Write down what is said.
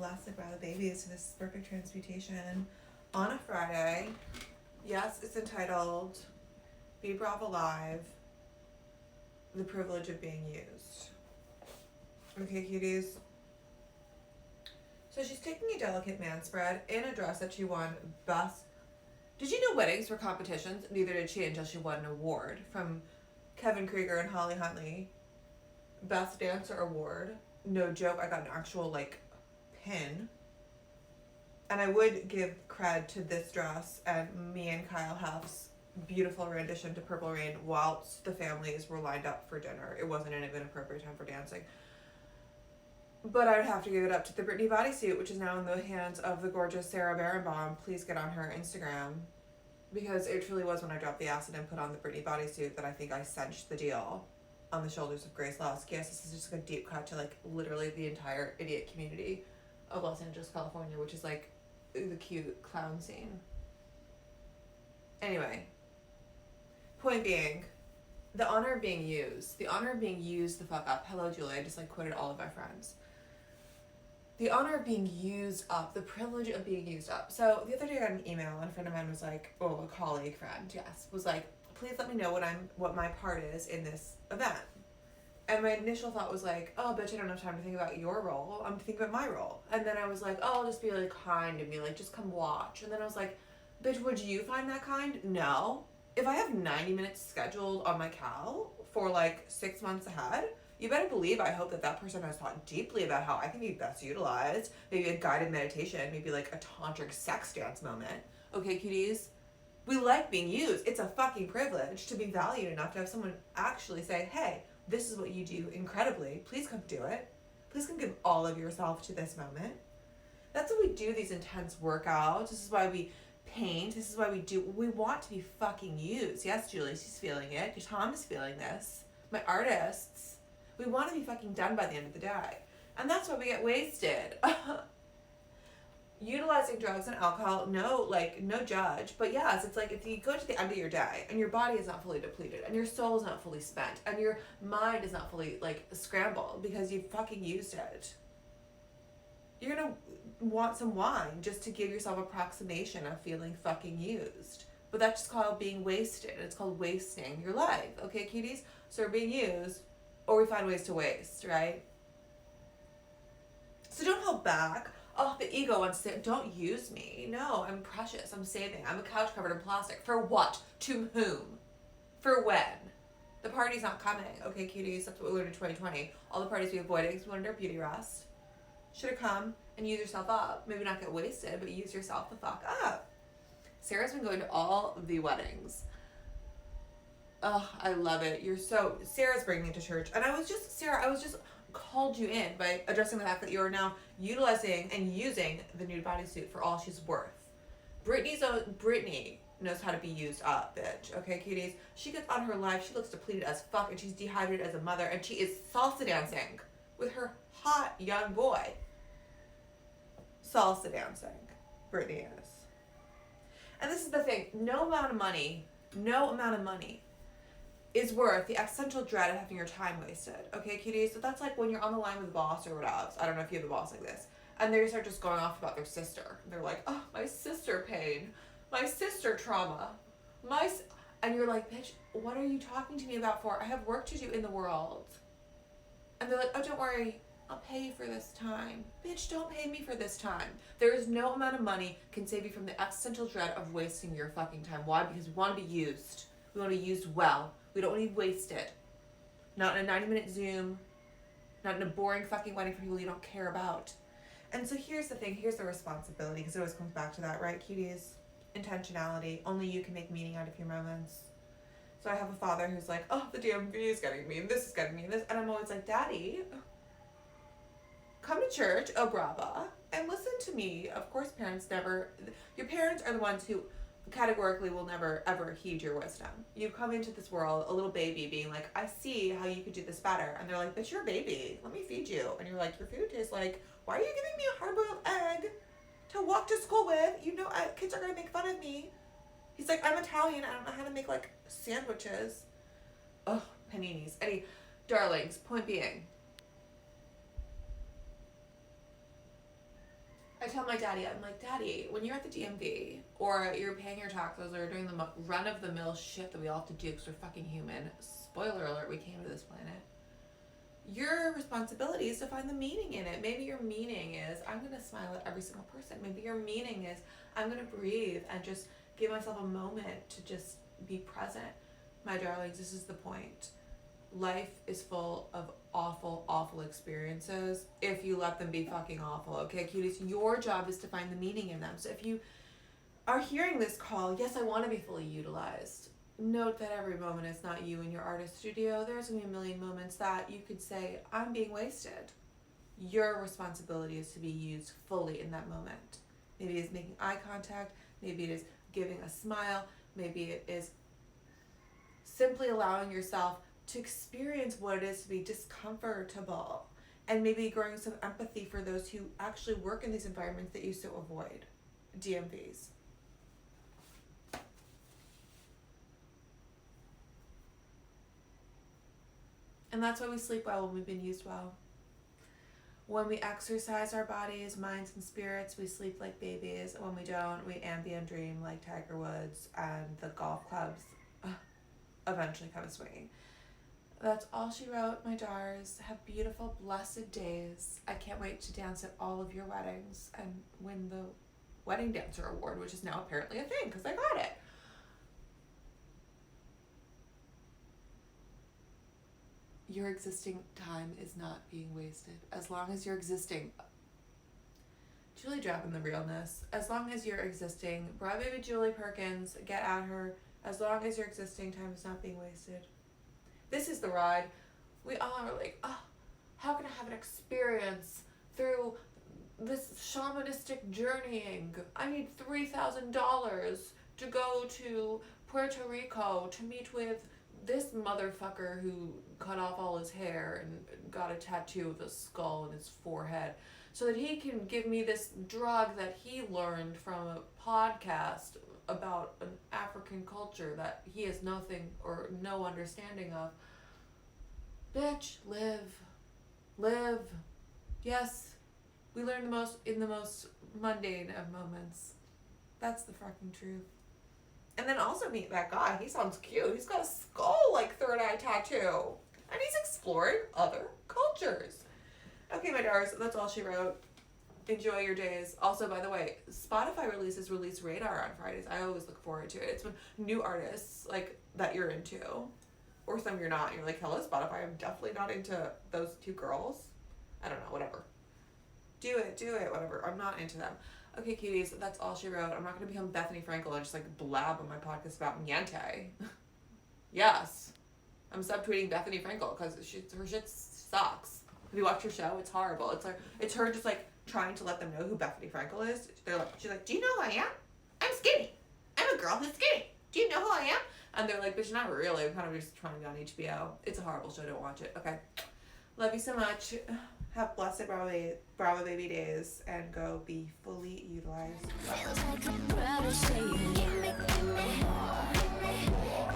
plastic by the babies to this perfect transmutation on a Friday. Yes, it's entitled Be Brava Live, The Privilege of Being Used. Okay, cuties. So she's taking a delicate man spread in a dress that she won best. Did you know weddings were competitions? Neither did she until she won an award from Kevin Krieger and Holly Huntley. Best Dancer Award. No joke, I got an actual, like, pin. And I would give cred to this dress and me and Kyle Huff's beautiful rendition to Purple Rain whilst the families were lined up for dinner. It wasn't an appropriate time for dancing. But I would have to give it up to the Britney bodysuit, which is now in the hands of the gorgeous Sarah Barenbaum. Please get on her Instagram. Because it truly was when I dropped the acid and put on the Britney bodysuit that I think I cinched the deal on the shoulders of Grace Lusk. Yes, this is just like a deep cut to like literally the entire idiot community of Los Angeles, California, which is like the cute clown scene. Anyway, point being, the honor of being used. The honor of being used the fuck up. Hello, Julie. I just like quoted all of my friends. The honor of being used up. The privilege of being used up. So the other day I got an email and a friend of mine was like, oh, a colleague friend, yes, was like, please let me know what my part is in this event. And my initial thought was like, oh, bitch, I don't have time to think about your role. I'm thinking about my role. And then I was like, oh, I'll just be really kind to me, like, just come watch. And then I was like, bitch, would you find that kind? No. If I have 90 minutes scheduled on my cal for like 6 months ahead, you better believe I hope that person has thought deeply about how I can be best utilized. Maybe a guided meditation, maybe like a tantric sex dance moment. Okay, cuties? We like being used. It's a fucking privilege to be valued enough to have someone actually say, hey, this is what you do incredibly. Please come do it. Please come give all of yourself to this moment. That's why we do these intense workouts. This is why we paint. This is why we want to be fucking used. Yes, Julie, she's feeling it. Tom is feeling this. My artists. We want to be fucking done by the end of the day. And that's why we get wasted. Utilizing drugs and alcohol, no judge. But yes, it's like if you go to the end of your day and your body is not fully depleted and your soul is not fully spent and your mind is not fully like scrambled because you fucking used it, you're gonna want some wine just to give yourself approximation of feeling fucking used. But that's just called being wasted. It's called wasting your life. Okay, cuties? So we're being used, or we find ways to waste, right? So don't hold back. Oh, the ego wants to, don't use me. No, I'm precious. I'm saving. I'm a couch covered in plastic. For what? To whom? For when? The party's not coming. Okay, cuties? That's what we learned in 2020. All the parties we avoided because we wanted our beauty rest. Should have come and use yourself up. Maybe not get wasted, but use yourself the fuck up. Sarah's been going to all the weddings. Oh, I love it. Sarah's bringing me to church. And I was just called you in by addressing the fact that you are now utilizing and using the nude bodysuit for all she's worth. Brittany knows how to be used up, bitch. Okay, cuties? She gets on her live, she looks depleted as fuck, and she's dehydrated as a mother, and she is salsa dancing with her hot young boy. Salsa dancing. Brittany is. And this is the thing. No amount of money is worth the existential dread of having your time wasted. Okay, cuties? So that's like when you're on the line with the boss or whatever. I don't know if you have a boss like this. And they start just going off about their sister. They're like, oh, my sister pain. My sister trauma. And you're like, bitch, what are you talking to me about for? I have work to do in the world. And they're like, oh, don't worry. I'll pay you for this time. Bitch, don't pay me for this time. There is no amount of money can save you from the existential dread of wasting your fucking time. Why? Because we want to be used. We want to be used well. We don't want to be wasted. Not in a 90-minute Zoom. Not in a boring fucking wedding for people you don't care about. And so here's the thing. Here's the responsibility. Because it always comes back to that, right, cuties? Intentionality. Only you can make meaning out of your moments. So I have a father who's like, oh, the DMV is getting me. And this is getting me. And this. And I'm always like, Daddy, come to church, oh Brava, and listen to me. Of course, your parents are the ones who categorically will never ever heed your wisdom. You come into this world a little baby being like, I see how you could do this better. And they're like, but you're a baby. Let me feed you. And you're like, your food tastes like, why are you giving me a hard-boiled egg to walk to school with? You know, kids are going to make fun of me. He's like, I'm Italian. I don't know how to make like sandwiches. Oh, paninis. Darlings, point being, I tell my daddy, I'm like, Daddy, when you're at the DMV or you're paying your taxes or doing the run-of-the-mill shit that we all have to do because we're fucking human, spoiler alert, we came to this planet, your responsibility is to find the meaning in it. Maybe your meaning is, I'm going to smile at every single person. Maybe your meaning is, I'm going to breathe and just give myself a moment to just be present. My darlings, this is the point. Life is full of awful, awful experiences if you let them be fucking awful. Okay, cuties? Your job is to find the meaning in them. So if you are hearing this call, yes, I want to be fully utilized. Note that every moment is not you in your artist studio. There's going to be a million moments that you could say, I'm being wasted. Your responsibility is to be used fully in that moment. Maybe it is making eye contact. Maybe it is giving a smile. Maybe it is simply allowing yourself to experience what it is to be discomfortable, and maybe growing some empathy for those who actually work in these environments that you so avoid, DMVs. And that's why we sleep well when we've been used well. When we exercise our bodies, minds, and spirits, we sleep like babies. When we don't, we ambient dream like Tiger Woods and the golf clubs eventually come swinging. That's all she wrote, my dars. Have beautiful, blessed days. I can't wait to dance at all of your weddings and win the Wedding Dancer Award, which is now apparently a thing because I got it. Your existing time is not being wasted. As long as you're existing, Julie dropping the realness. As long as you're existing, Brava baby Julie Perkins, get at her. As long as you're existing, time is not being wasted. This is the ride. We all are like, oh, how can I have an experience through this shamanistic journeying? I need $3,000 to go to Puerto Rico to meet with this motherfucker who cut off all his hair and got a tattoo of a skull in his forehead so that he can give me this drug that he learned from a podcast about an African culture that he has nothing or no understanding of. Bitch, live. Yes, we learn the most in the most mundane of moments. That's the fucking truth. And then also meet that guy. He sounds cute. He's got a skull like third eye tattoo. And he's exploring other cultures. Okay, my dars, that's all she wrote. Enjoy your days. Also, by the way, Spotify releases Release Radar on Fridays. I always look forward to it. It's when new artists like that you're into, or some you're not. You're like, hello, Spotify. I'm definitely not into those two girls. I don't know, whatever. Do it, whatever. I'm not into them. Okay, cuties, that's all she wrote. I'm not going to become Bethany Frankel and just like blab on my podcast about Niente. Yes. I'm subtweeting Bethany Frankel because her shit sucks. Have you watched her show? It's horrible. It's her just like trying to let them know who Bethany Frankel is. She's like, do you know who I am? I'm skinny. I'm a girl who's skinny. Do you know who I am? And they're like, but you're not really. I'm kind of just trying to be on HBO. It's a horrible show. Don't watch it. Okay. Love you so much. Have blessed Brava baby days and go be fully utilized. Feels like I'm proud to say, give me more.